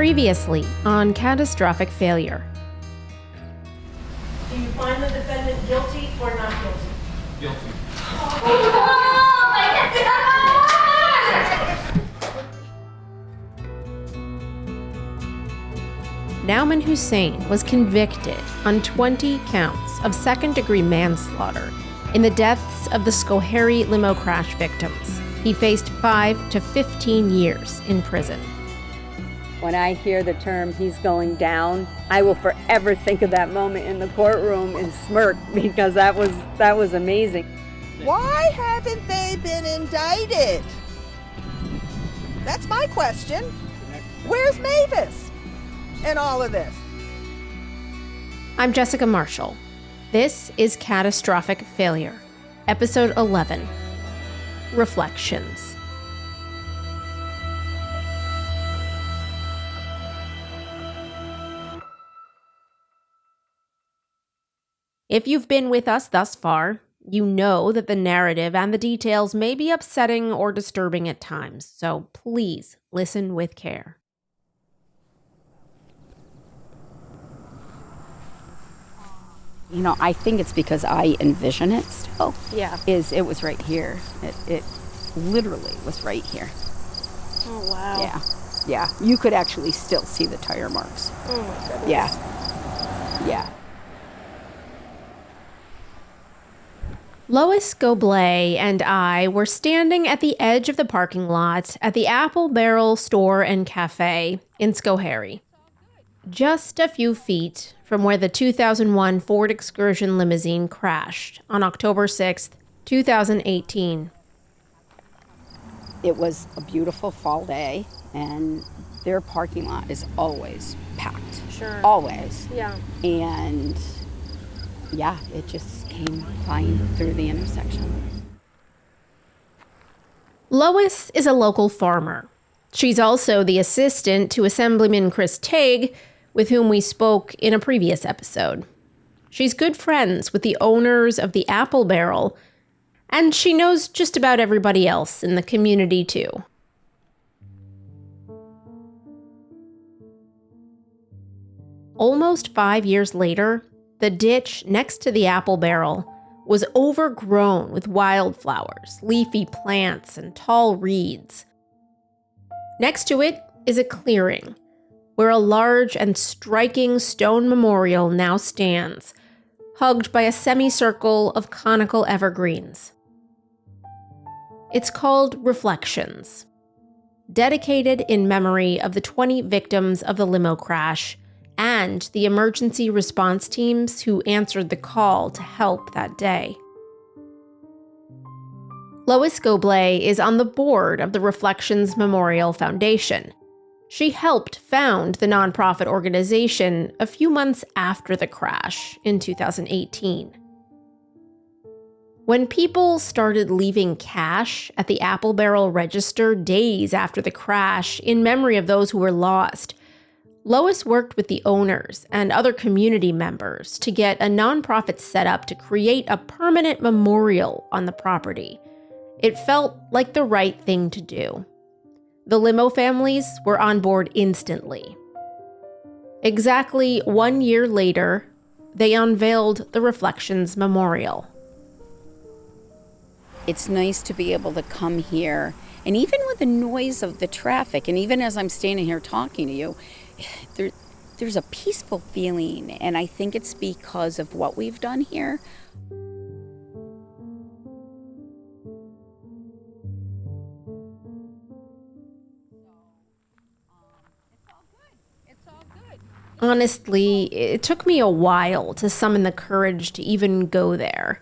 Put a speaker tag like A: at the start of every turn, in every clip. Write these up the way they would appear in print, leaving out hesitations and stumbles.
A: Previously on Catastrophic Failure.
B: Do you find the defendant guilty or not guilty?
C: Guilty.
D: Oh my God!
A: Nauman Hussain was convicted on 20 counts of second-degree manslaughter in the deaths of the Schoharie limo crash victims. He faced 5 to 15 years in prison.
E: When I hear the term "he's going down," I will forever think of that moment in the courtroom and smirk because that was amazing.
F: Why haven't they been indicted? That's my question. Where's Mavis in all of this?
A: I'm Jessica Marshall. This is Catastrophic Failure, Episode 11, Reflections. If you've been with us thus far, you know that the narrative and the details may be upsetting or disturbing at times, so please listen with care.
G: You know, I think it's because I envision it still.
A: Yeah.
G: It was right here. It literally was right here.
A: Oh, wow.
G: Yeah. Yeah. You could actually still see the tire marks.
A: Oh, my goodness.
G: Yeah. Yeah.
A: Lois Goblet and I were standing at the edge of the parking lot at the Apple Barrel Store and Cafe in Schoharie, just a few feet from where the 2001 Ford Excursion limousine crashed on October 6th, 2018.
G: It was a beautiful fall day, and their parking lot is always packed.
A: Sure.
G: Always.
A: Yeah.
G: And yeah, it just came flying through the intersection.
A: Lois is a local farmer. She's also the assistant to Assemblyman Chris Tague, with whom we spoke in a previous episode. She's good friends with the owners of the Apple Barrel, and she knows just about everybody else in the community too. Almost 5 years later, the ditch next to the Apple Barrel was overgrown with wildflowers, leafy plants, and tall reeds. Next to it is a clearing where a large and striking stone memorial now stands, hugged by a semicircle of conical evergreens. It's called Reflections, dedicated in memory of the 20 victims of the limo crash and the emergency response teams who answered the call to help that day. Lois Goblet is on the board of the Reflections Memorial Foundation. She helped found the nonprofit organization a few months after the crash in 2018. When people started leaving cash at the Apple Barrel register days after the crash in memory of those who were lost, Lois worked with the owners and other community members to get a nonprofit set up to create a permanent memorial on the property. It felt like the right thing to do. The limo families were on board instantly. Exactly 1 year later, they unveiled the Reflections Memorial.
G: It's nice to be able to come here, and even with the noise of the traffic, and even as I'm standing here talking to you, there's a peaceful feeling, and I think it's because of what we've done here.
A: Honestly, it took me a while to summon the courage to even go there.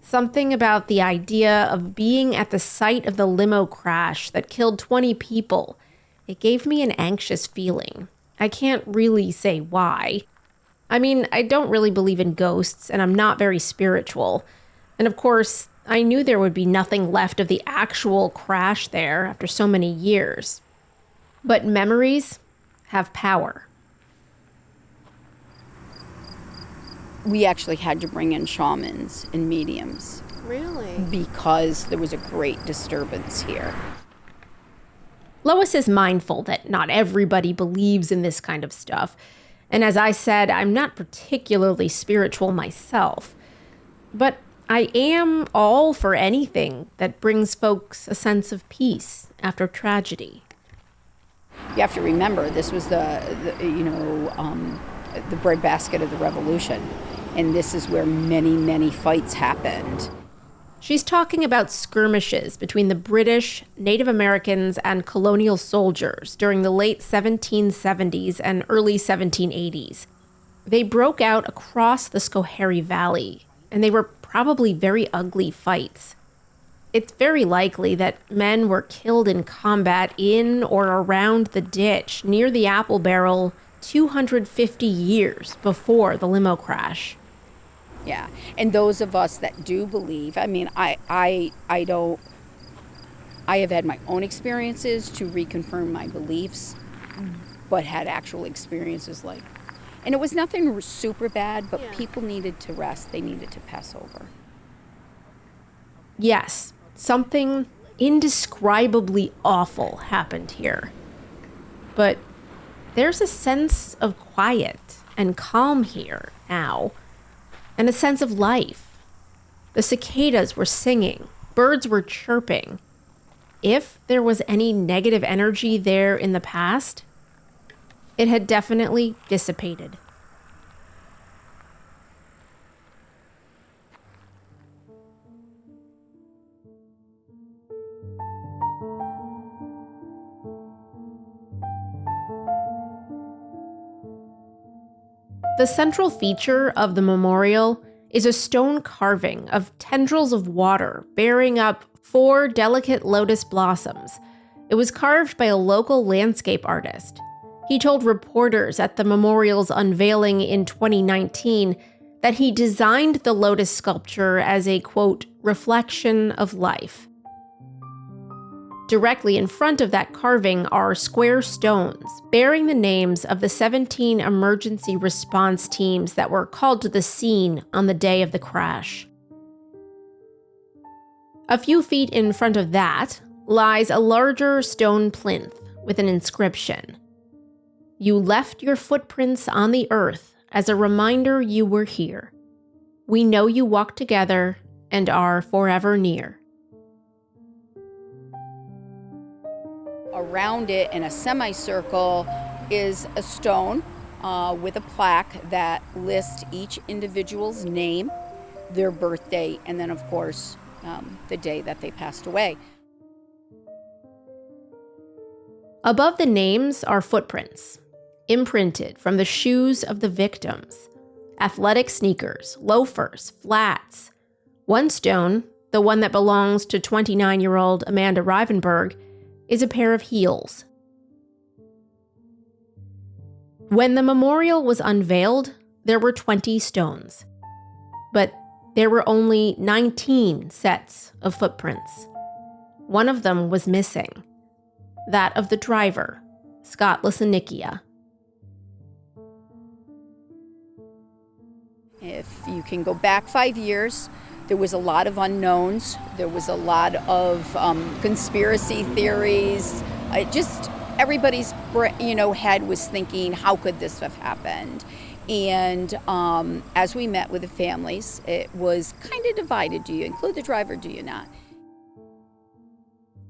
A: Something about the idea of being at the site of the limo crash that killed 20 people, it gave me an anxious feeling. I can't really say why. I mean, I don't really believe in ghosts, and I'm not very spiritual. And of course, I knew there would be nothing left of the actual crash there after so many years. But memories have power.
G: We actually had to bring in shamans and mediums.
A: Really?
G: Because there was a great disturbance here.
A: Lois is mindful that not everybody believes in this kind of stuff. And as I said, I'm not particularly spiritual myself. But I am all for anything that brings folks a sense of peace after tragedy.
G: You have to remember, this was the breadbasket of the revolution. And this is where many, many fights happened.
A: She's talking about skirmishes between the British, Native Americans, and colonial soldiers during the late 1770s and early 1780s. They broke out across the Schoharie Valley, and they were probably very ugly fights. It's very likely that men were killed in combat in or around the ditch near the Apple Barrel 250 years before the limo crash.
G: Yeah, and those of us that do believe, I mean, I have had my own experiences to reconfirm my beliefs, but had actual experiences like, and it was nothing super bad, but people needed to rest, they needed to pass over.
A: Yes, something indescribably awful happened here. But there's a sense of quiet and calm here now. And a sense of life. The cicadas were singing, birds were chirping. If there was any negative energy there in the past, it had definitely dissipated. The central feature of the memorial is a stone carving of tendrils of water bearing up 4 delicate lotus blossoms. It was carved by a local landscape artist. He told reporters at the memorial's unveiling in 2019 that he designed the lotus sculpture as a, quote, reflection of life. Directly in front of that carving are square stones bearing the names of the 17 emergency response teams that were called to the scene on the day of the crash. A few feet in front of that lies a larger stone plinth with an inscription. You left your footprints on the earth as a reminder you were here. We know you walked together and are forever near.
G: Around it in a semicircle is a stone with a plaque that lists each individual's name, their birthday, and then, of course, the day that they passed away.
A: Above the names are footprints, imprinted from the shoes of the victims. Athletic sneakers, loafers, flats. One stone, the one that belongs to 29-year-old Amanda Rivenberg, is a pair of heels. When the memorial was unveiled, there were 20 stones. But there were only 19 sets of footprints. One of them was missing. That of the driver, Scott Lysanikia.
G: If you can go back 5 years, there was a lot of unknowns. There was a lot of conspiracy theories. Just everybody's head was thinking, how could this have happened? And as we met with the families, it was kind of divided. Do you include the driver? Do you not?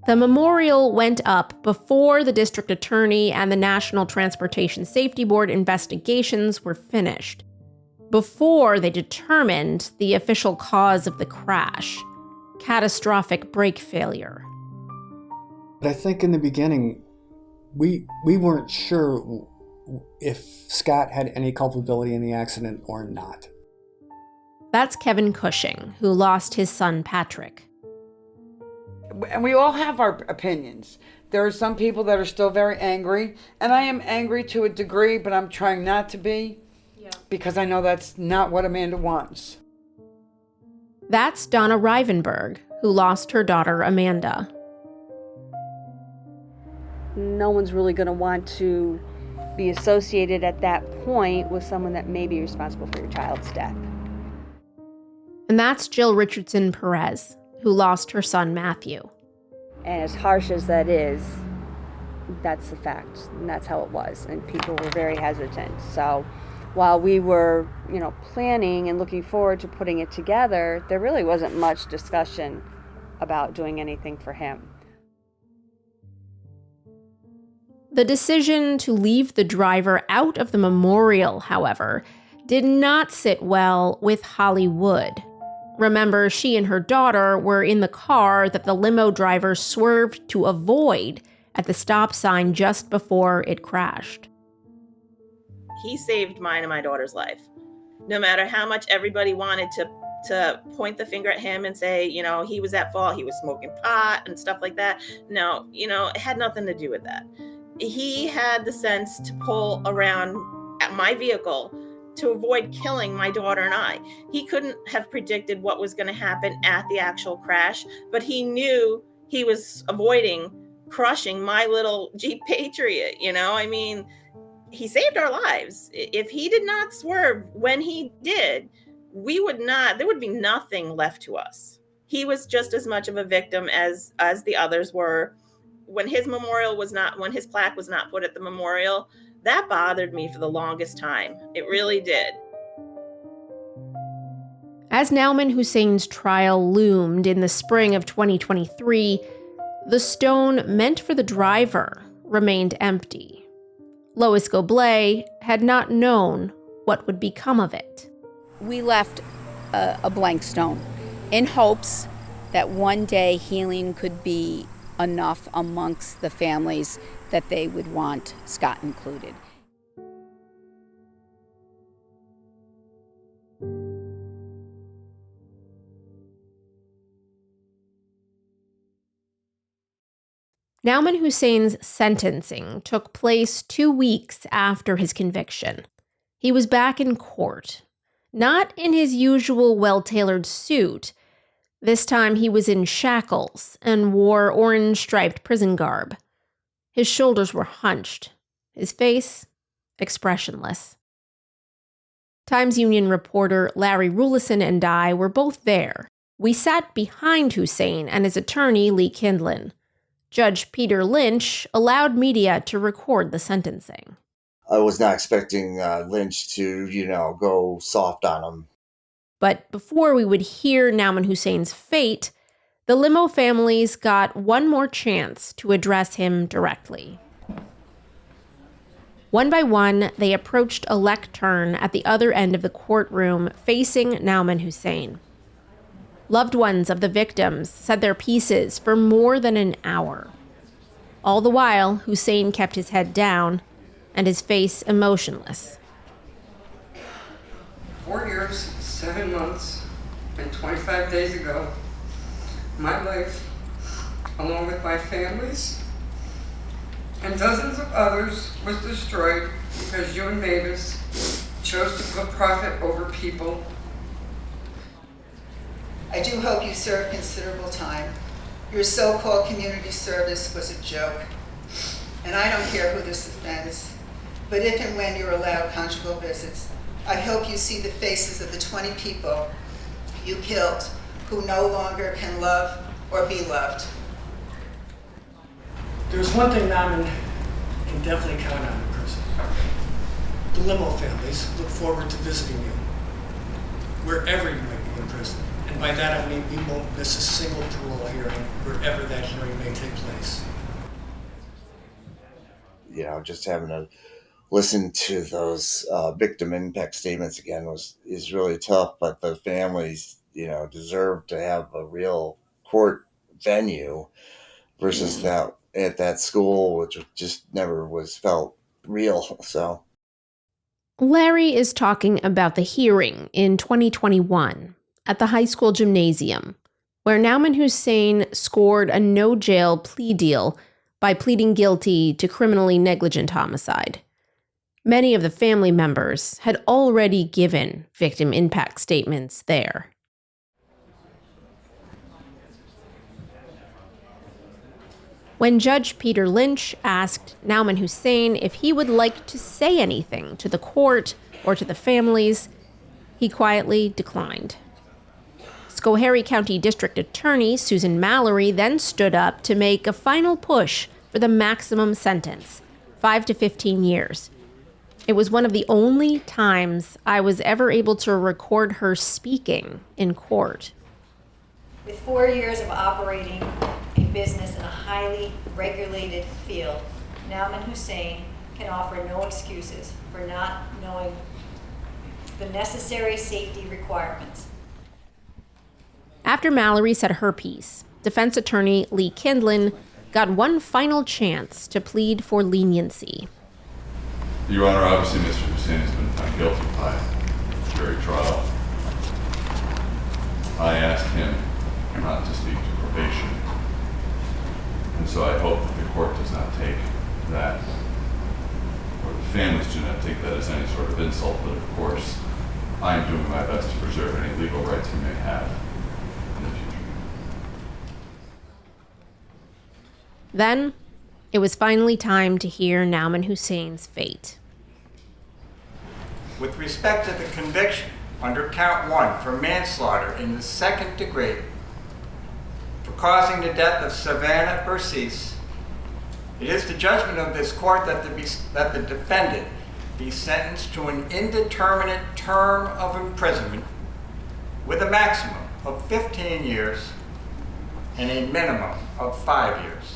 A: The memorial went up before the district attorney and the National Transportation Safety Board investigations were finished, before they determined the official cause of the crash, catastrophic brake failure.
C: But I think in the beginning, we weren't sure if Scott had any culpability in the accident or not.
A: That's Kevin Cushing, who lost his son Patrick.
H: And we all have our opinions. There are some people that are still very angry, and I am angry to a degree, but I'm trying not to be. Because I know that's not what Amanda wants.
A: That's Donna Rivenberg, who lost her daughter Amanda.
E: No one's really going to want to be associated at that point with someone that may be responsible for your child's death.
A: And that's Jill Richardson Perez, who lost her son Matthew.
E: And as harsh as that is, that's the fact, and that's how it was, and people were very hesitant. So while we were, planning and looking forward to putting it together, there really wasn't much discussion about doing anything for him.
A: The decision to leave the driver out of the memorial, however, did not sit well with Holly Wood. Remember, she and her daughter were in the car that the limo driver swerved to avoid at the stop sign just before it crashed.
I: He saved mine and my daughter's life. No matter how much everybody wanted to point the finger at him and say, he was at fault, he was smoking pot and stuff like that. No, it had nothing to do with that. He had the sense to pull around at my vehicle to avoid killing my daughter and I. He couldn't have predicted what was going to happen at the actual crash, but he knew he was avoiding crushing my little Jeep Patriot. He saved our lives. If he did not swerve when he did, there would be nothing left to us. He was just as much of a victim as the others were. When his plaque was not put at the memorial, that bothered me for the longest time. It really did.
A: As Nauman Hussein's trial loomed in the spring of 2023, the stone meant for the driver remained empty. Lois Goblet had not known what would become of it.
G: We left a blank stone in hopes that one day healing could be enough amongst the families that they would want Scott included.
A: Nauman Hussein's sentencing took place 2 weeks after his conviction. He was back in court, not in his usual well-tailored suit. This time he was in shackles and wore orange-striped prison garb. His shoulders were hunched, his face expressionless. Times Union reporter Larry Rulison and I were both there. We sat behind Hussein and his attorney, Lee Kindlin. Judge Peter Lynch allowed media to record the sentencing.
J: I was not expecting Lynch to, go soft on him.
A: But before we would hear Nauman Hussein's fate, the limo families got one more chance to address him directly. One by one, they approached a lectern at the other end of the courtroom facing Nauman Hussein. Loved ones of the victims said their pieces for more than an hour. All the while, Hussein kept his head down and his face emotionless.
K: 4 years, 7 months, and 25 days ago, my life, along with my family's and dozens of others, was destroyed because you and Mavis chose to put profit over people.
L: I do hope you served considerable time. Your so-called community service was a joke. And I don't care who this offends, but if and when you're allowed conjugal visits, I hope you see the faces of the 20 people you killed who no longer can love or be loved.
M: There's one thing Nauman can definitely count on in prison. The limo families look forward to visiting you, wherever you might be in prison. And by that I mean we won't miss a single parole hearing, wherever that hearing may take place.
J: Just having to listen to those victim impact statements again is really tough, but the families, deserve to have a real court venue versus that at that school, which just never was felt real. So
A: Larry is talking about the hearing in 2021 at the high school gymnasium, where Nauman Hussein scored a no-jail plea deal by pleading guilty to criminally negligent homicide. Many of the family members had already given victim impact statements there. When Judge Peter Lynch asked Nauman Hussein if he would like to say anything to the court or to the families, he quietly declined. Schoharie County District Attorney Susan Mallory then stood up to make a final push for the maximum sentence, 5 to 15 years. It was one of the only times I was ever able to record her speaking in court.
N: With 4 years of operating a business in a highly regulated field, Nauman Hussein can offer no excuses for not knowing the necessary safety requirements.
A: After Mallory said her piece, defense attorney Lee Kindlin got one final chance to plead for leniency.
O: Your Honor, obviously Mr. Hussein has been found guilty by jury trial. I asked him not to speak to probation. And so I hope that the court does not take that, or the families do not take that as any sort of insult, but of course, I am doing my best to preserve any legal rights he may have in the future.
A: Then, it was finally time to hear Nauman Hussein's fate.
P: With respect to the conviction under count 1 for manslaughter in the 2nd degree for causing the death of Savannah Bercease, it is the judgment of this court that the defendant be sentenced to an indeterminate term of imprisonment with a maximum of 15 years and a minimum of 5 years.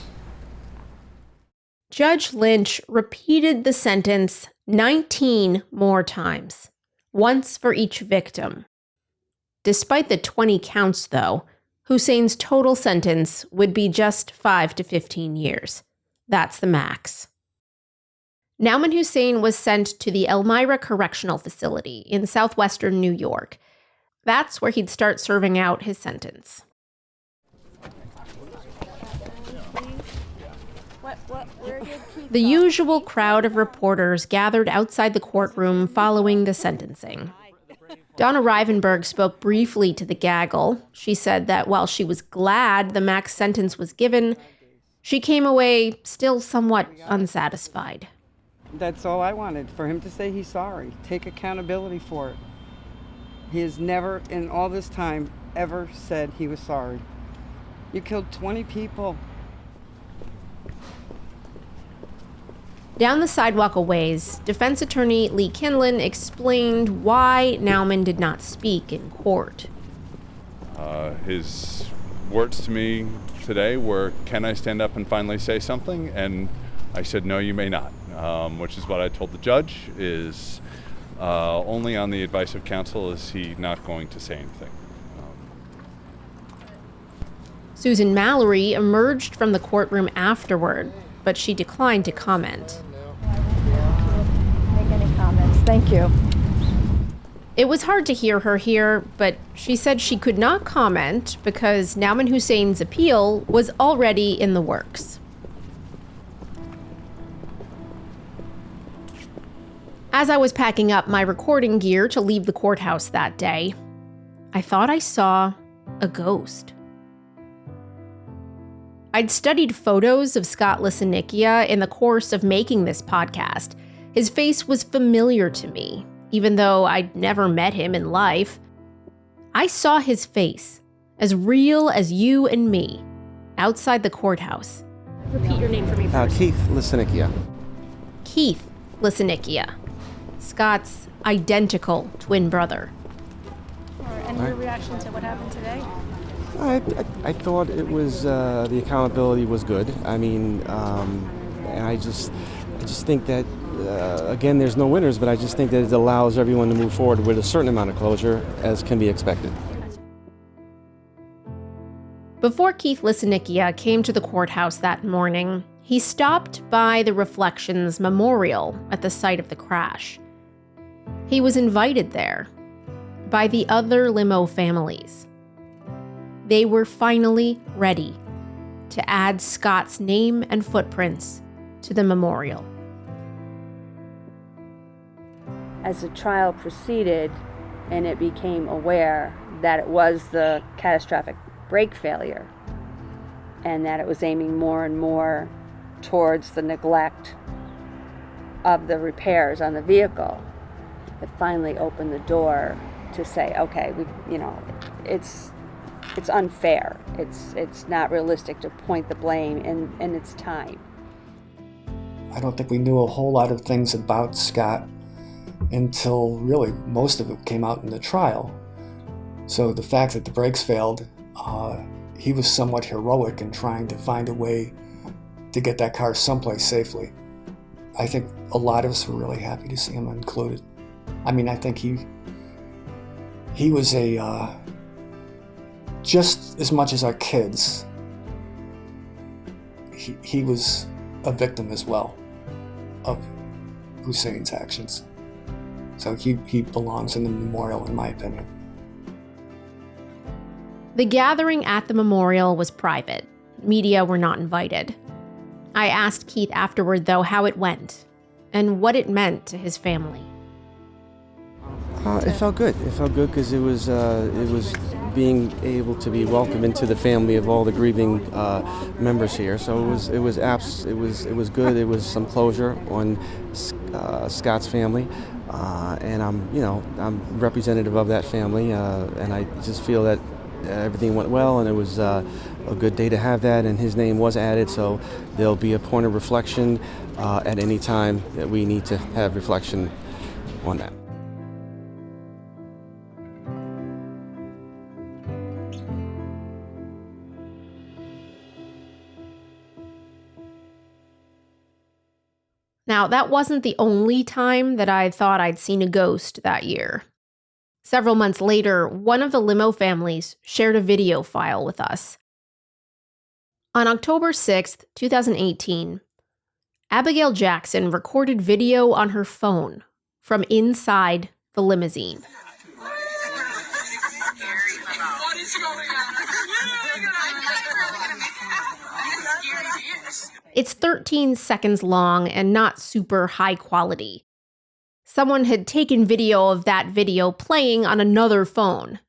A: Judge Lynch repeated the sentence 19 more times, once for each victim. Despite the 20 counts, though, Hussein's total sentence would be just 5 to 15 years. That's the max. Nauman Hussein was sent to the Elmira Correctional Facility in southwestern New York. That's where he'd start serving out his sentence. The usual crowd of reporters gathered outside the courtroom following the sentencing. Donna Rivenberg spoke briefly to the gaggle. She said that while she was glad the max sentence was given, she came away still somewhat unsatisfied.
H: That's all I wanted, for him to say he's sorry, take accountability for it. He has never, in all this time, ever said he was sorry. You killed 20 people.
A: Down the sidewalk a ways, defense attorney Lee Kindlin explained why Nauman did not speak in court.
O: His words to me today were, "Can I stand up and finally say something?" And I said, "No, you may not," which is what I told the judge, is only on the advice of counsel is he not going to say anything.
A: Susan Mallory emerged from the courtroom afterward, but she declined to comment.
Q: Make any comments. Thank you.
A: It was hard to hear her here, but she said she could not comment because Nauman Hussein's appeal was already in the works. As I was packing up my recording gear to leave the courthouse that day, I thought I saw a ghost. I'd studied photos of Scott Lisinicchia in the course of making this podcast. His face was familiar to me, even though I'd never met him in life. I saw his face, as real as you and me, outside the courthouse. Repeat your name for me first.
R: Keith Lisinicchia.
A: Keith Lisinicchia, Scott's identical twin brother.
Q: And your reaction to what happened today?
R: I thought it was the accountability was good. I mean, and I just think that again, there's no winners, but I just think that it allows everyone to move forward with a certain amount of closure, as can be expected.
A: Before Keith Lisinicchia came to the courthouse that morning, he stopped by the Reflections Memorial at the site of the crash. He was invited there by the other limo families. They were finally ready to add Scott's name and footprints to the memorial.
E: As the trial proceeded and it became aware that it was the catastrophic brake failure and that it was aiming more and more towards the neglect of the repairs on the vehicle, it finally opened the door to say, okay, it's unfair. It's not realistic to point the blame, and it's time.
C: I don't think we knew a whole lot of things about Scott until really most of it came out in the trial. So the fact that the brakes failed, he was somewhat heroic in trying to find a way to get that car someplace safely. I think a lot of us were really happy to see him included. I mean, I think he was a, just as much as our kids, he was a victim as well of Hussein's actions. So he belongs in the memorial, in my opinion.
A: The gathering at the memorial was private. Media were not invited. I asked Keith afterward, though, how it went and what it meant to his family.
R: It felt good. It felt good because it was being able to be welcomed into the family of all the grieving members here. So it was good. It was some closure on Scott's family, and I'm representative of that family, and I just feel that everything went well, and it was a good day to have that, and his name was added, so there'll be a point of reflection at any time that we need to have reflection on that.
A: Now, that wasn't the only time that I thought I'd seen a ghost that year. Several months later, one of the limo families shared a video file with us. On October 6th, 2018, Abigail Jackson recorded video on her phone from inside the limousine.
D: What is going on?
A: It's 13 seconds long and not super high quality. Someone had taken video of that video playing on another phone.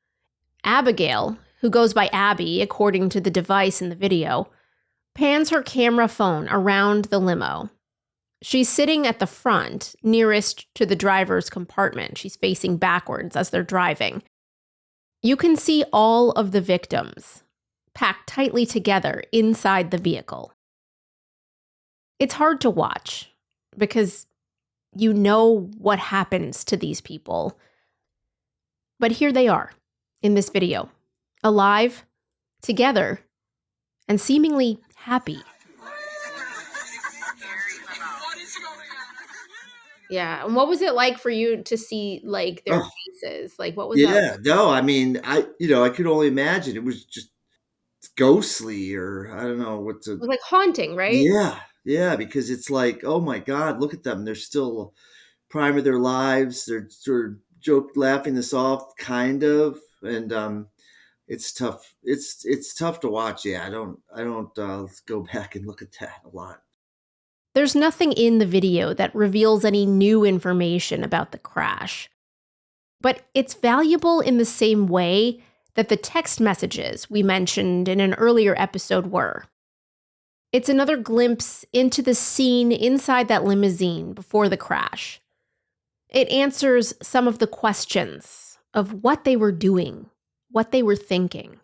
A: Abigail, who goes by Abby according to the device in the video, pans her camera phone around the limo. She's sitting at the front, nearest to the driver's compartment. She's facing backwards as they're driving. You can see all of the victims, packed tightly together inside the vehicle. It's hard to watch because you know what happens to these people. But here they are in this video, alive, together, and seemingly happy. Yeah, and what was it like for you to see like their faces? Like, what was that?
S: Yeah, no, I mean, I could only imagine. It was just ghostly, or I don't know what to.
A: It was like haunting, right?
S: Yeah, because it's like, oh my God, look at them. They're still prime of their lives. They're sort of laughing this off, kind of, and it's tough. It's tough to watch. Yeah, I don't go back and look at that a lot.
A: There's nothing in the video that reveals any new information about the crash. But it's valuable in the same way that the text messages we mentioned in an earlier episode were. It's another glimpse into the scene inside that limousine before the crash. It answers some of the questions of what they were doing, what they were thinking.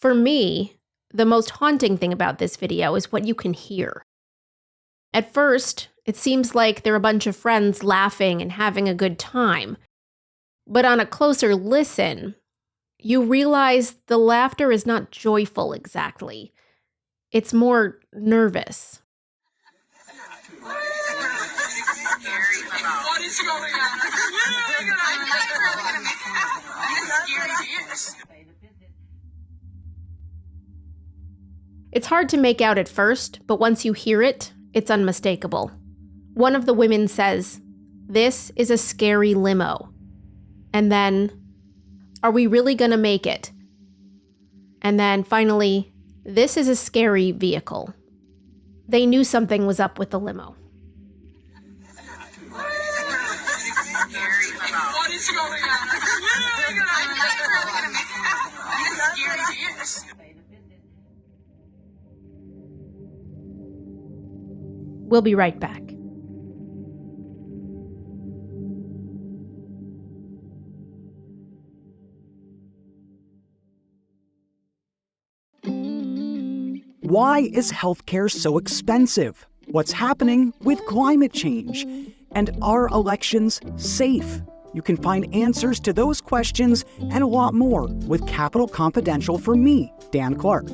A: For me, the most haunting thing about this video is what you can hear. At first, it seems like they're a bunch of friends laughing and having a good time. But on a closer listen, you realize the laughter is not joyful exactly. It's more nervous.
D: What is going on?
A: It's hard to make out at first, but once you hear it, it's unmistakable. One of the women says, "This is a scary limo." And then, "Are we really gonna make it?" And then finally, "This is a scary vehicle." They knew something was up with the limo.
D: What is going on?
A: We'll be right back.
T: Why is healthcare so expensive? what's happening with climate change, and are elections safe? You can find answers to those questions and a lot more with Capitol Confidential from me, Dan Clark.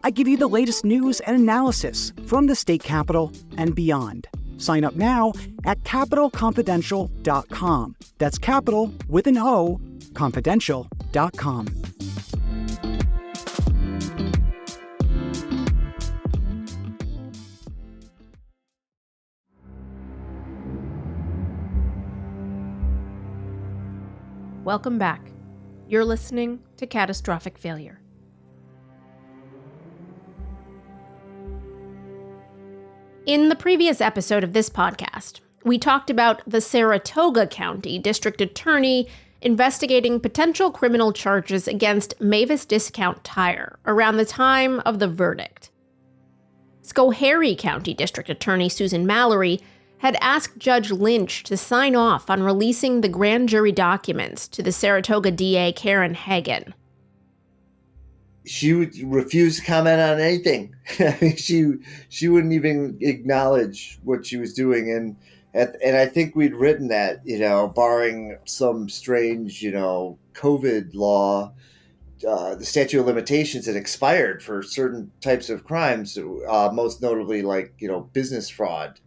T: I give you the latest news and analysis from the state capitol and beyond. Sign up now at CapitolConfidential.com. That's Capital with an O, confidential.com.
A: Welcome back. You're listening to Catastrophic Failure. In the previous episode of this podcast, we talked about the Saratoga County District Attorney investigating potential criminal charges against Mavis Discount Tire around the time of the verdict. Schoharie County District Attorney Susan Mallory had asked Judge Lynch to sign off on releasing the grand jury documents to the Saratoga DA Karen Hagan.
S: She would refuse to comment on anything. I mean, she wouldn't even acknowledge what she was doing, and I think we'd written that, barring some strange, COVID law, the statute of limitations had expired for certain types of crimes, most notably like business fraud.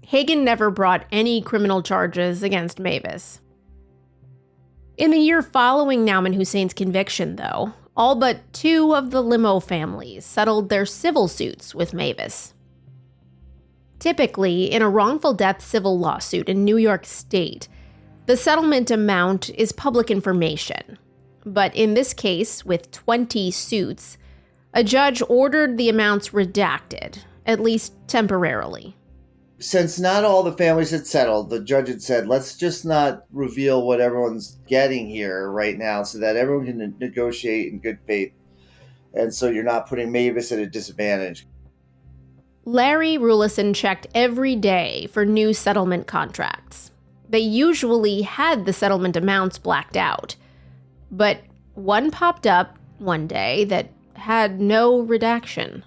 A: Hagan never brought any criminal charges against Mavis. In the year following Nauman Hussein's conviction, though, all but 2 of the limo families settled their civil suits with Mavis. Typically, in a wrongful death civil lawsuit in New York State, the settlement amount is public information. But in this case, with 20 suits, a judge ordered the amounts redacted, at least temporarily.
S: Since not all the families had settled, the judge had said, let's just not reveal what everyone's getting here right now so that everyone can negotiate in good faith. And so you're not putting Mavis at a disadvantage.
A: Larry Rulison checked every day for new settlement contracts. They usually had the settlement amounts blacked out. But one popped up one day that had no redaction.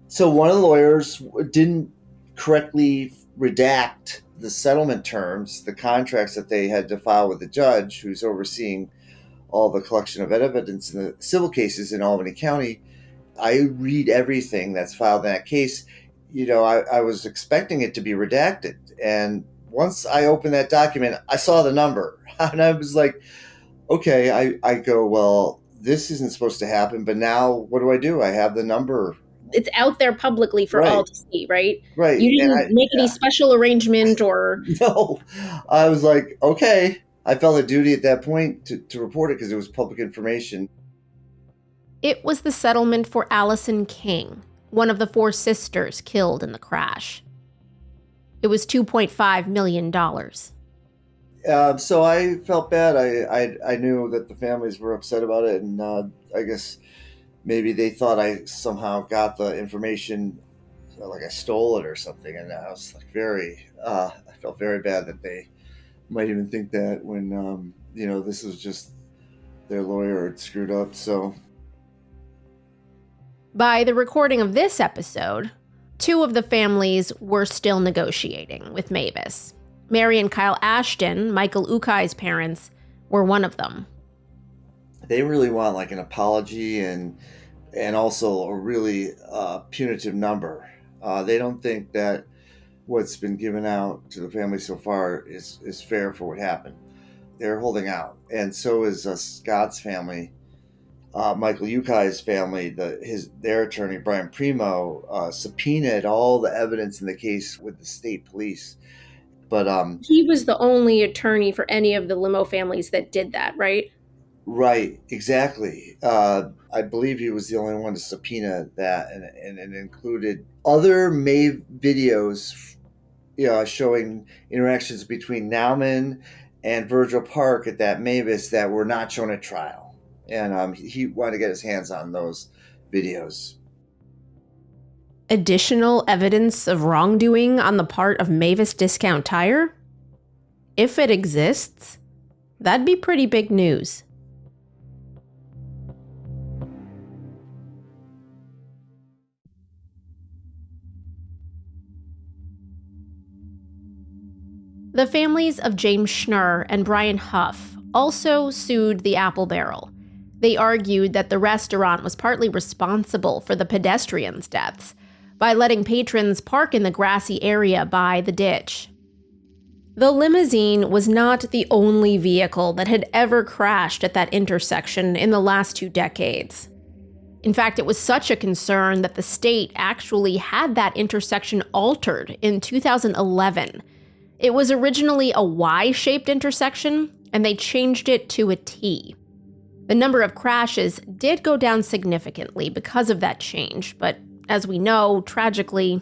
S: So one of the lawyers didn't correctly redact the settlement terms, the contracts that they had to file with the judge who's overseeing all the collection of evidence in the civil cases in Albany County. I read everything that's filed in that case. I was expecting it to be redacted. And once I opened that document, I saw the number. And I was like, okay, I go, well, this isn't supposed to happen. But now what do? I have the number.
A: It's out there publicly for all to see, right?
S: Right.
A: You didn't make any special arrangement or...
S: No. I was like, okay. I felt a duty at that point to report it because it was public information.
A: It was the settlement for Allison King, one of the 4 sisters killed in the crash. It was $2.5 million.
S: So I felt bad. I knew that the families were upset about it, and I guess maybe they thought I somehow got the information, like I stole it or something. And I was like I felt very bad that they might even think that when, this was just their lawyer had screwed up. So
A: by the recording of this episode, 2 of the families were still negotiating with Mavis. Mary and Kyle Ashton, Michael Ukai's parents, were one of them.
S: They really want like an apology and also a really punitive number. They don't think that what's been given out to the family so far is fair for what happened. They're holding out, and so is Scott's family. Michael Ukai's family, their attorney Brian Primo subpoenaed all the evidence in the case with the state police. But
A: he was the only attorney for any of the limo families that did that, right?
S: Right, exactly. I believe he was the only one to subpoena that, and it included other Maeve videos, showing interactions between Nauman and Virgil Park at that Mavis that were not shown at trial. And he wanted to get his hands on those videos.
A: Additional evidence of wrongdoing on the part of Mavis Discount Tire? If it exists, that'd be pretty big news. The families of James Schnurr and Brian Huff also sued the Apple Barrel. They argued that the restaurant was partly responsible for the pedestrians' deaths by letting patrons park in the grassy area by the ditch. The limousine was not the only vehicle that had ever crashed at that intersection in the last 2 decades. In fact, it was such a concern that the state actually had that intersection altered in 2011. It was originally a Y-shaped intersection, and they changed it to a T. The number of crashes did go down significantly because of that change, but as we know, tragically,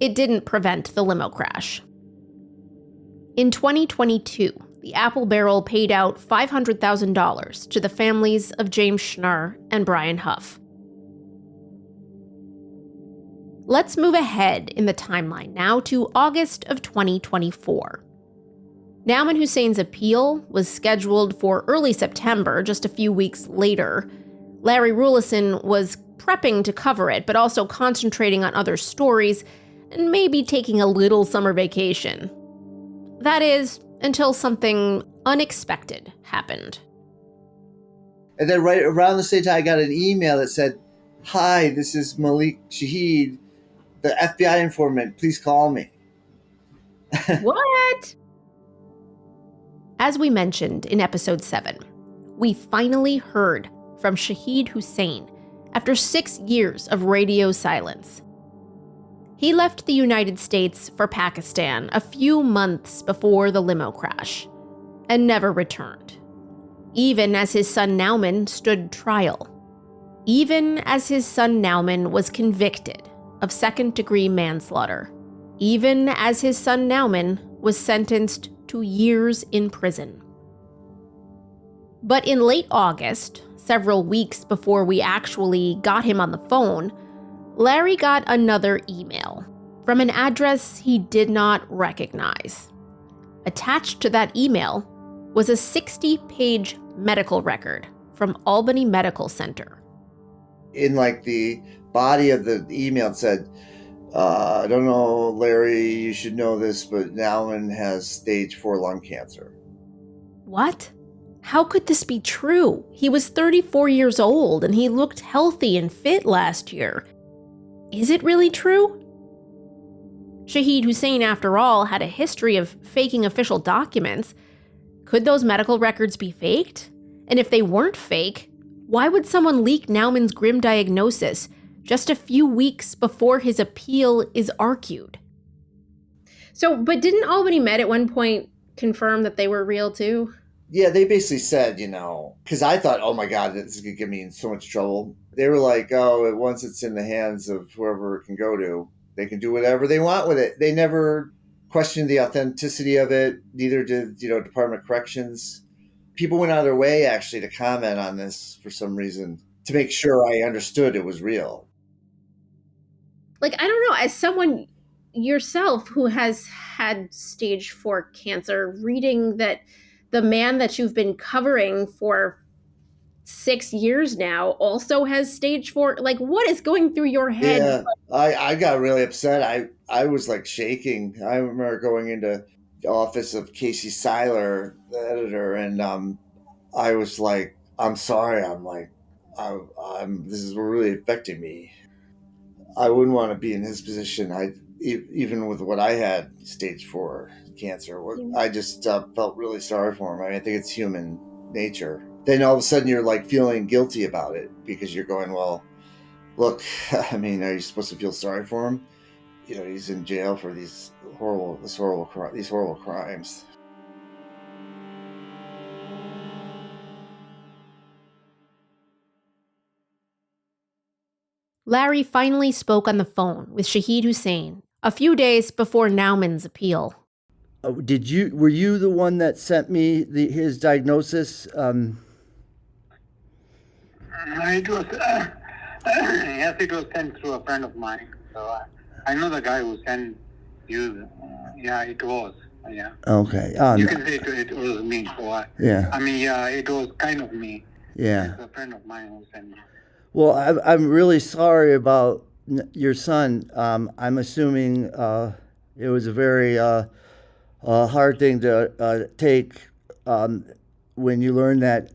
A: it didn't prevent the limo crash. In 2022, the Apple Barrel paid out $500,000 to the families of James Schnurr and Brian Huff. Let's move ahead in the timeline now to August of 2024. Nauman Hussein's appeal was scheduled for early September, just a few weeks later. Larry Rulison was prepping to cover it, but also concentrating on other stories and maybe taking a little summer vacation. That is, until something unexpected happened.
S: And then right around the same time, I got an email that said, "Hi, this is Malik Shahid, the FBI informant. Please call me."
A: What? As we mentioned in episode 7, we finally heard from Shahid Hussein after 6 years of radio silence. He left the United States for Pakistan a few months before the limo crash and never returned, even as his son Nauman stood trial, even as his son Nauman was convicted of second-degree manslaughter, even as his son Nauman was sentenced to years in prison. But in late August, several weeks before we actually got him on the phone, Larry got another email from an address he did not recognize. Attached to that email was a 60-page medical record from Albany Medical Center.
S: In like the body of the email, it said, "I don't know, Larry, you should know this, but Nauman has stage 4 lung cancer."
A: What? How could this be true? He was 34 years old and he looked healthy and fit last year. Is it really true? Shahid Hussein, after all, had a history of faking official documents. Could those medical records be faked? And if they weren't fake, why would someone leak Nauman's grim diagnosis just a few weeks before his appeal is argued? So, but didn't Albany Med at one point confirm that they were real too?
S: Yeah, they basically said, because I thought, oh my God, this is going to get me in so much trouble. They were like, oh, once it's in the hands of whoever it can go to, they can do whatever they want with it. They never questioned the authenticity of it. Neither did, Department of Corrections. People went out of their way, actually, to comment on this for some reason, to make sure I understood it was real.
A: Like, I don't know, as someone yourself who has had stage 4 cancer, reading that the man that you've been covering for 6 years now also has stage 4, like, what is going through your head?
S: Yeah, I got really upset. I was like shaking. I remember going into the office of Casey Seiler, the editor, and I was like, I'm sorry. I'm like, this is really affecting me. I wouldn't want to be in his position. Even with what I had, stage 4 cancer, I just felt really sorry for him. I think it's human nature. Then all of a sudden you're like feeling guilty about it because you're going, well, look, are you supposed to feel sorry for him? He's in jail for these horrible crimes.
A: Larry finally spoke on the phone with Shahid Hussein a few days before Nauman's appeal.
U: Were you the one that sent me his diagnosis?
V: It was, yes, it was sent through a friend of mine. So I know the guy who sent you. Yeah, it was. Yeah.
U: Okay.
V: You can say it was me. So
U: yeah.
V: It was kind of me.
U: Yeah.
V: It's a friend of mine who sent me.
U: Well, I'm really sorry about your son. I'm assuming it was a very a hard thing to take when you learned that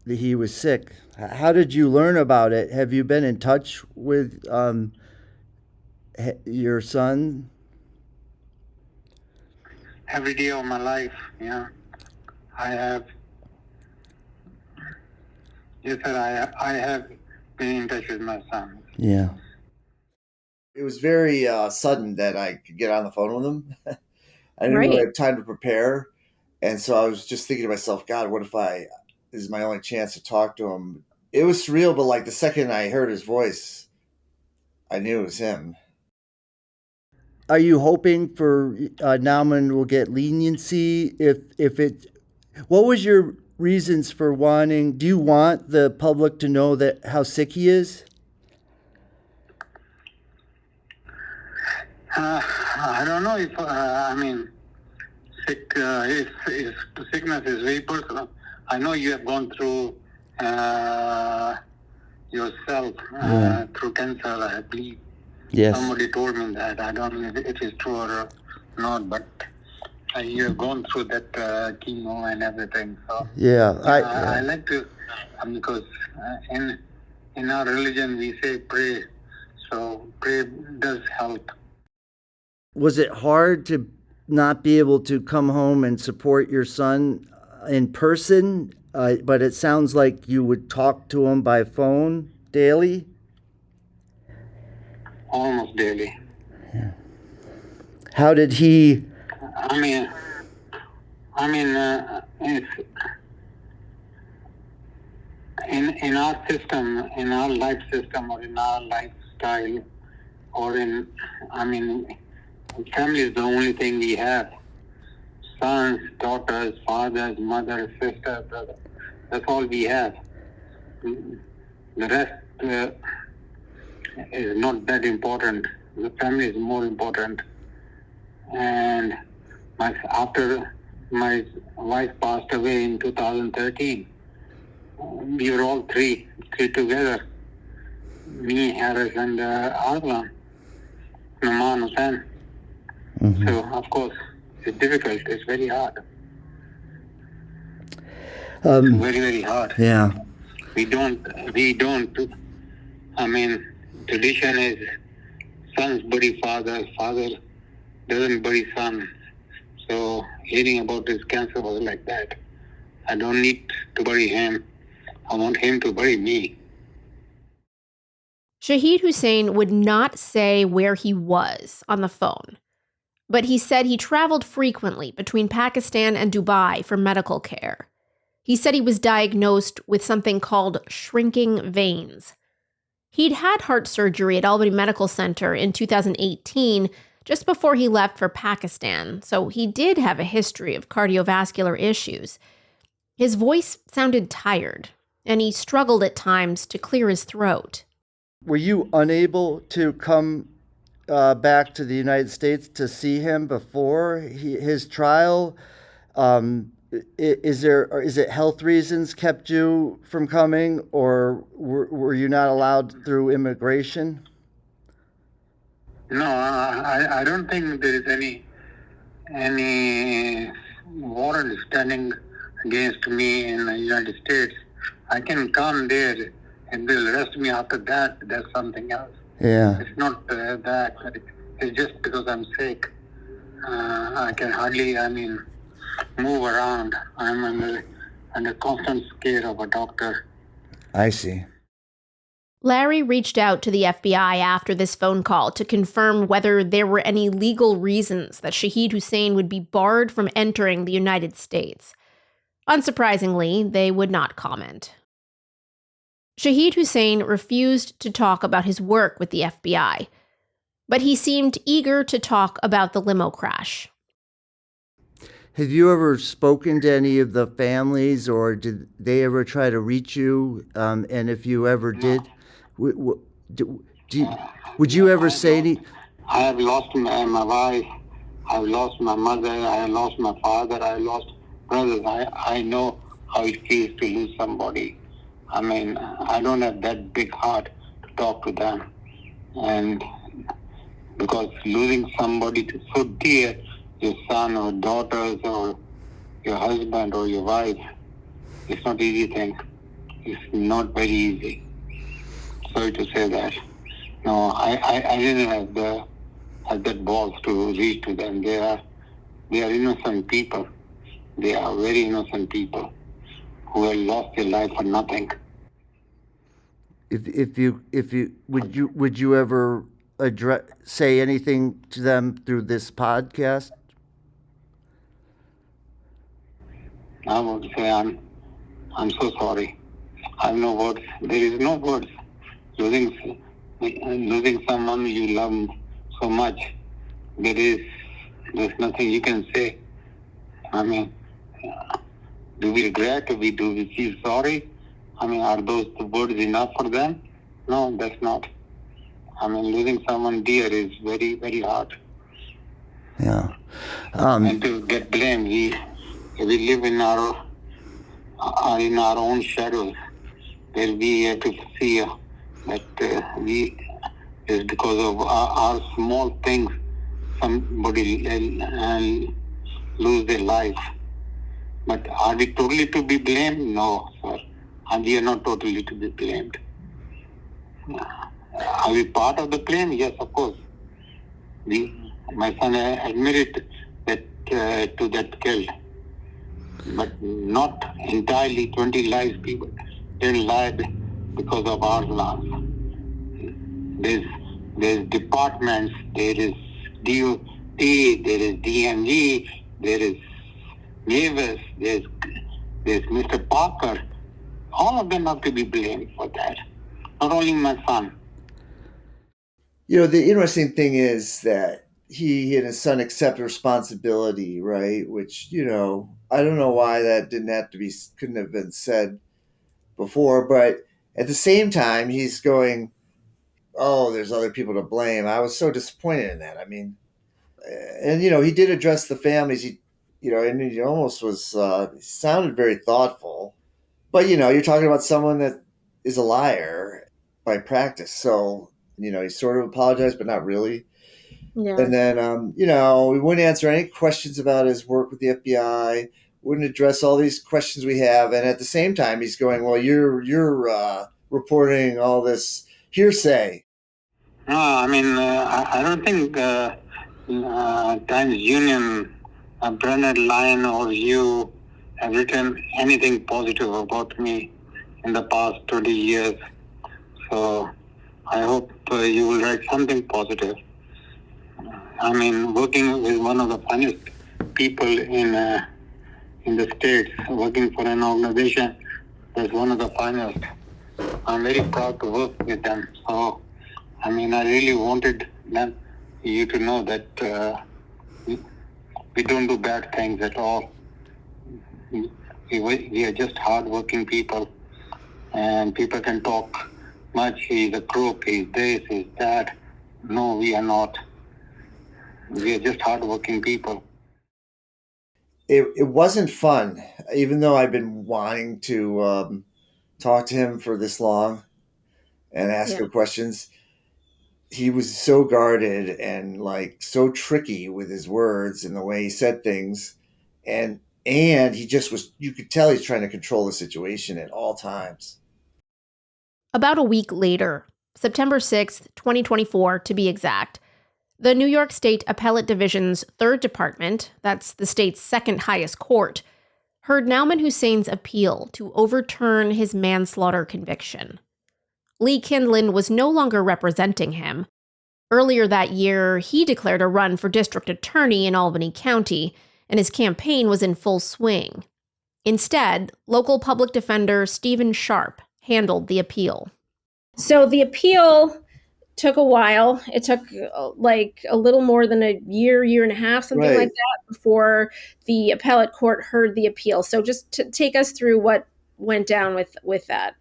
U: he was sick. How did you learn about it? Have you been in touch with your son?
V: Every day of my life, yeah. I have. Yes, sir, I have been in touch with my son.
U: Yeah.
J: It was very sudden that I could get on the phone with him. I didn't really have time to prepare. And so I was just thinking to myself, God, what if this is my only chance to talk to him? It was surreal, but like the second I heard his voice, I knew it was him.
U: Are you hoping for Nauman will get leniency if it? What was your reasons for wanting? Do you want the public to know that how sick he is?
V: I don't know if his sickness is very personal. I know you have gone through yourself through cancer, I believe.
U: Yes.
V: Somebody told me that. I don't know if it is true or not, but you have gone through that chemo and everything. So
U: Yeah.
V: I like to, because in our religion we say pray, so pray does help.
U: Was it hard to not be able to come home and support your son in person? But it sounds like you would talk to him by phone daily?
V: Almost daily.
U: Yeah. How did he...
V: it's in our system, in our life system, or in our lifestyle, or family is the only thing we have. Sons, daughters, fathers, mothers, sisters, brothers. That's all we have. The rest is not that important. The family is more important. And after my wife passed away in 2013, we were all three together. Me, Harris, and Arlan, Nauman Hussain.
U: Mm-hmm.
V: So, of course, it's difficult. It's very hard.
U: Very,
V: very hard.
U: Yeah.
V: We don't. Tradition is sons bury father, father doesn't bury son. So hearing about his cancer was like that. I don't need to bury him. I want him to bury me.
A: Shahid Hussain would not say where he was on the phone, but he said he traveled frequently between Pakistan and Dubai for medical care. He said he was diagnosed with something called shrinking veins. He'd had heart surgery at Albany Medical Center in 2018, just before he left for Pakistan, so he did have a history of cardiovascular issues. His voice sounded tired, and he struggled at times to clear his throat.
U: Were you unable to come back to the United States to see him before his trial? Is it health reasons kept you from coming, or were you not allowed through immigration?
V: No, I don't think there is any warrant standing against me in the United States. I can come there and they'll arrest me after that. That's something else.
U: Yeah.
V: It's not that. It's just because I'm sick. I can hardly, move around. I'm under constant care of a doctor.
U: I see.
A: Larry reached out to the FBI after this phone call to confirm whether there were any legal reasons that Shahid Hussain would be barred from entering the United States. Unsurprisingly, they would not comment. Shahid Hussain refused to talk about his work with the FBI, but he seemed eager to talk about the limo crash.
U: Have you ever spoken to any of the families, or did they ever try to reach you? And if you ever did, would you ever say any?
V: I have lost my wife. I have lost my mother. I have lost my father. I have lost brothers. I know how it feels to lose somebody. I don't have that big heart to talk to them. And because losing somebody so dear your son or daughters or your husband or your wife. It's not easy thing. It's not very easy. Sorry to say that. No, I didn't have that balls to reach to them. They are innocent people. They are very innocent people who have lost their life for nothing.
U: If you would you ever say anything to them through this podcast?
V: I would say I'm so sorry. I have no words. There is no words. Losing someone you love so much, there's nothing you can say. I mean, do we regret? Do we feel sorry? I mean, are those words enough for them? No, that's not. I mean, losing someone dear is very, very hard.
U: Yeah.
V: And to get blamed, we live in our own shadows, where we have to see that is because of our small things, somebody lose their life. But are we totally to be blamed? No, sir. And we are not totally to be blamed. Are we part of the blame? Yes, of course. My son admitted that to that killed, but not entirely. 20 lives people didn't lie because of our loss. There's departments. There is DOT. There is DMG. There is Mavis. There's Mr. Parker. All of them have to be blamed for that. Not only my son.
U: You know, the interesting thing is that he and his son accept responsibility, right? Which, you know, I don't know why that couldn't have been said before, but at the same time, he's going, oh, there's other people to blame. I was so disappointed in that. I mean, and, you know, he did address the families, and he almost was, he sounded very thoughtful. But, you know, you're talking about someone that is a liar by practice. So, you know, he sort of apologized, but not really.
A: Yeah.
U: And then, you know, we wouldn't answer any questions about his work with the FBI, wouldn't address all these questions we have. And at the same time, he's going, well, you're reporting all this hearsay.
V: No, I mean, I don't think Times Union, Bernard Lyon or you have written anything positive about me in the past 20 years. So I hope you will write something positive. I mean, working with one of the finest people in the States, working for an organization that's one of the finest. I'm very proud to work with them. So, I mean, I really wanted you to know that we don't do bad things at all. We are just hard-working people, and people can talk much. He's a crook, he's this, he's that. No, we are not. We are just hard-working people.
U: It wasn't fun, even though I've been wanting to talk to him for this long and ask him questions. He was so guarded and like so tricky with his words and the way he said things. And he just was, you could tell he's trying to control the situation at all times.
A: About a week later, September 6th, 2024 to be exact, the New York State Appellate Division's 3rd Department, that's the state's second highest court, heard Nauman Hussein's appeal to overturn his manslaughter conviction. Lee Kindlon was no longer representing him. Earlier that year, he declared a run for district attorney in Albany County, and his campaign was in full swing. Instead, local public defender Stephen Sharp handled the appeal. So the appeal took a while. It took like a little more than a year and a half, something like that, before the appellate court heard the appeal. So just to take us through what went down with that.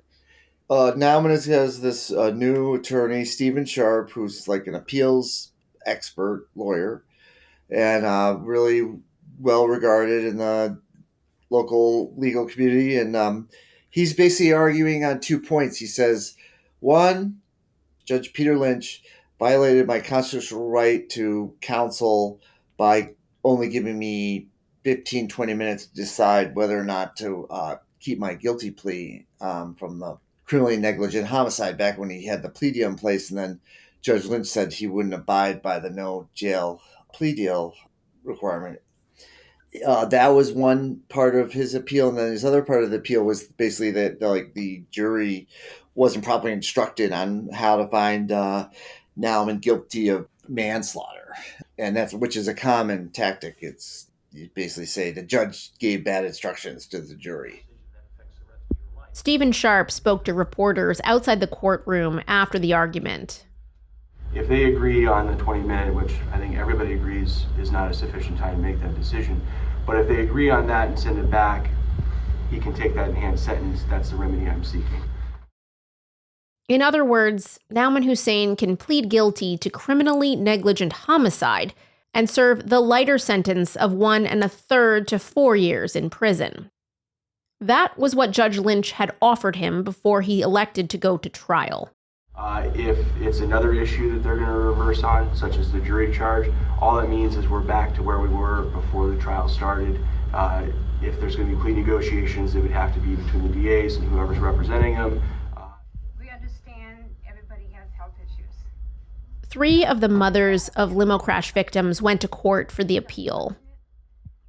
U: Nauman has this new attorney, Stephen Sharp, who's like an appeals expert lawyer and really well regarded in the local legal community. And he's basically arguing on 2 points. He says, one, Judge Peter Lynch violated my constitutional right to counsel by
J: only giving me 15, 20 minutes to decide whether or not to keep my guilty plea from the criminally negligent homicide back when he had the plea deal in place. And then Judge Lynch said he wouldn't abide by the no jail plea deal requirement. That was one part of his appeal. And then his other part of the appeal was basically that the jury wasn't properly instructed on how to find Nauman guilty of manslaughter. And which is a common tactic. You basically say the judge gave bad instructions to the jury.
A: Stephen Sharp spoke to reporters outside the courtroom after the argument.
B: If they agree on the 20-minute, which I think everybody agrees is not a sufficient time to make that decision, but if they agree on that and send it back, he can take that enhanced sentence. That's the remedy I'm seeking.
A: In other words, Nauman Hussein can plead guilty to criminally negligent homicide and serve the lighter sentence of 1 1/3 to 4 years in prison. That was what Judge Lynch had offered him before he elected to go to trial.
B: If it's another issue that they're going to reverse on, such as the jury charge, all that means is we're back to where we were before the trial started. If there's going to be plea negotiations, it would have to be between the DAs and whoever's representing them.
F: We understand everybody has health issues.
A: 3 of the mothers of limo crash victims went to court for the appeal.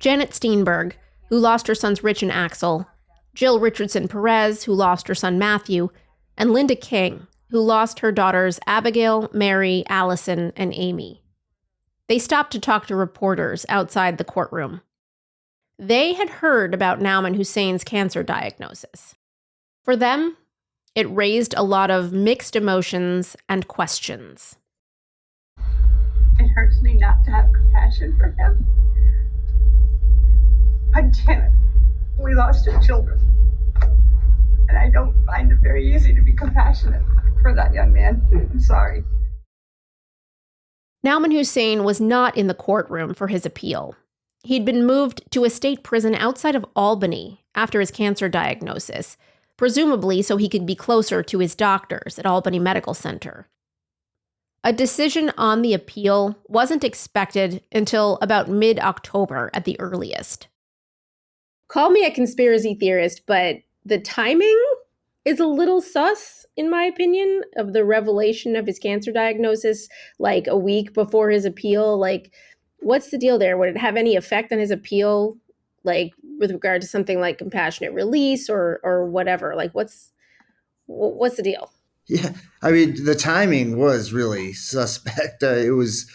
A: Janet Steenberg, who lost her sons Rich and Axel, Jill Richardson Perez, who lost her son Matthew, and Linda King, who lost her daughters Abigail, Mary, Allison, and Amy. They stopped to talk to reporters outside the courtroom. They had heard about Nauman Hussein's cancer diagnosis. For them, it raised a lot of mixed emotions and questions.
F: It hurts me not to have compassion for him. But damn it, we lost our children. And I don't find it very easy to be compassionate for that young man. I'm sorry.
A: Nauman Hussein was not in the courtroom for his appeal. He'd been moved to a state prison outside of Albany after his cancer diagnosis, presumably so he could be closer to his doctors at Albany Medical Center. A decision on the appeal wasn't expected until about mid-October at the earliest. Call me a conspiracy theorist, but the timing is a little sus, in my opinion, of the revelation of his cancer diagnosis, like a week before his appeal. Like, what's the deal there? Would it have any effect on his appeal, like with regard to something like compassionate release or whatever? Like, what's the deal?
S: Yeah, I mean, the timing was really suspect. It was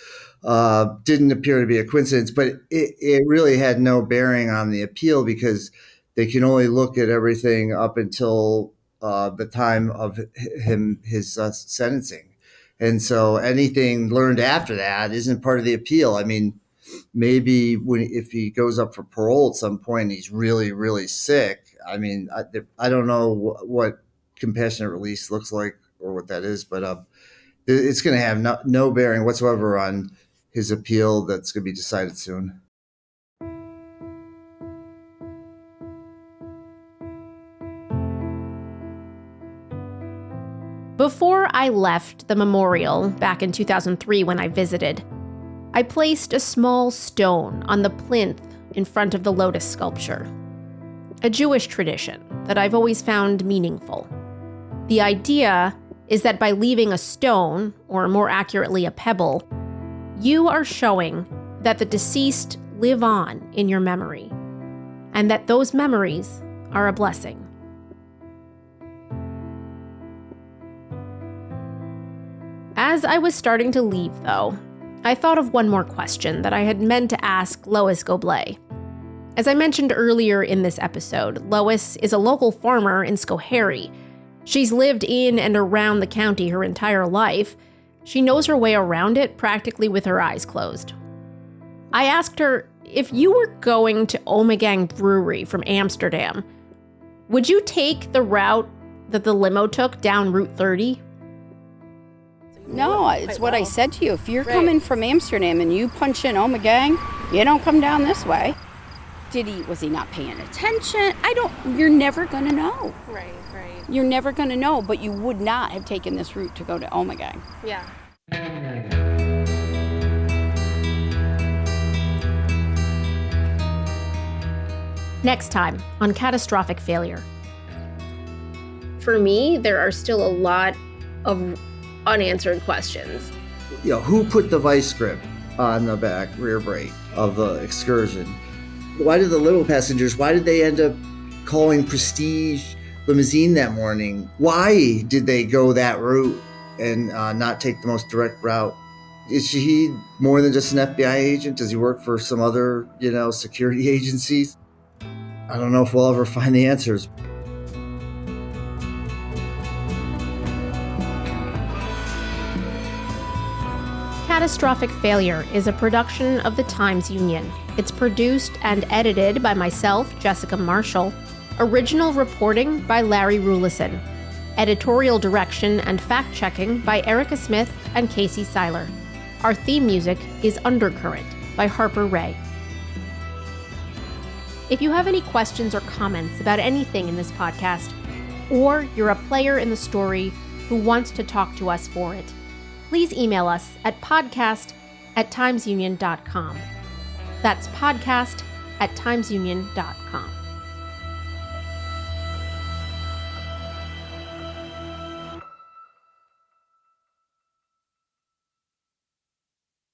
S: didn't appear to be a coincidence, but it really had no bearing on the appeal because they can only look at everything up until the time of his sentencing. And so anything learned after that isn't part of the appeal. I mean, maybe if he goes up for parole at some point, and he's really, really sick. I mean, I don't know what compassionate release looks like or what that is, but it's going to have no bearing whatsoever on his appeal that's going to be decided soon.
A: Before I left the memorial back in 2003 when I visited, I placed a small stone on the plinth in front of the lotus sculpture. A Jewish tradition that I've always found meaningful. The idea is that by leaving a stone, or more accurately a pebble, you are showing that the deceased live on in your memory, and that those memories are a blessing. As I was starting to leave, though, I thought of one more question that I had meant to ask Lois Goblet. As I mentioned earlier in this episode, Lois is a local farmer in Schoharie. She's lived in and around the county her entire life. She knows her way around it practically with her eyes closed. I asked her, if you were going to Ommegang Brewery from Amsterdam, would you take the route that the limo took down Route 30?
G: No, it's what I said to you. If you're coming from Amsterdam and you punch in Ommegang, you don't come down this way. Was he not paying attention? You're never going to know.
A: Right.
G: You're never going to know, but you would not have taken this route to go to Ommegang.
A: Yeah. Next time on Catastrophic Failure. For me, there are still a lot of unanswered questions.
U: You know, who put the vice grip on the back rear brake of the Excursion? Why did the limo passengers, why did they end up calling Prestige Limousine that morning? Why did they go that route and not take the most direct route? Is he more than just an FBI agent? Does he work for some other, security agencies? I don't know if we'll ever find the answers.
A: Catastrophic Failure is a production of the Times-Union. It's produced and edited by myself, Jessica Marshall. Original reporting by Larry Rulison. Editorial direction and fact-checking by Erica Smith and Casey Seiler. Our theme music is Undercurrent by Harper Ray. If you have any questions or comments about anything in this podcast, or you're a player in the story who wants to talk to us for it, please email us at podcast@timesunion.com. That's podcast@timesunion.com.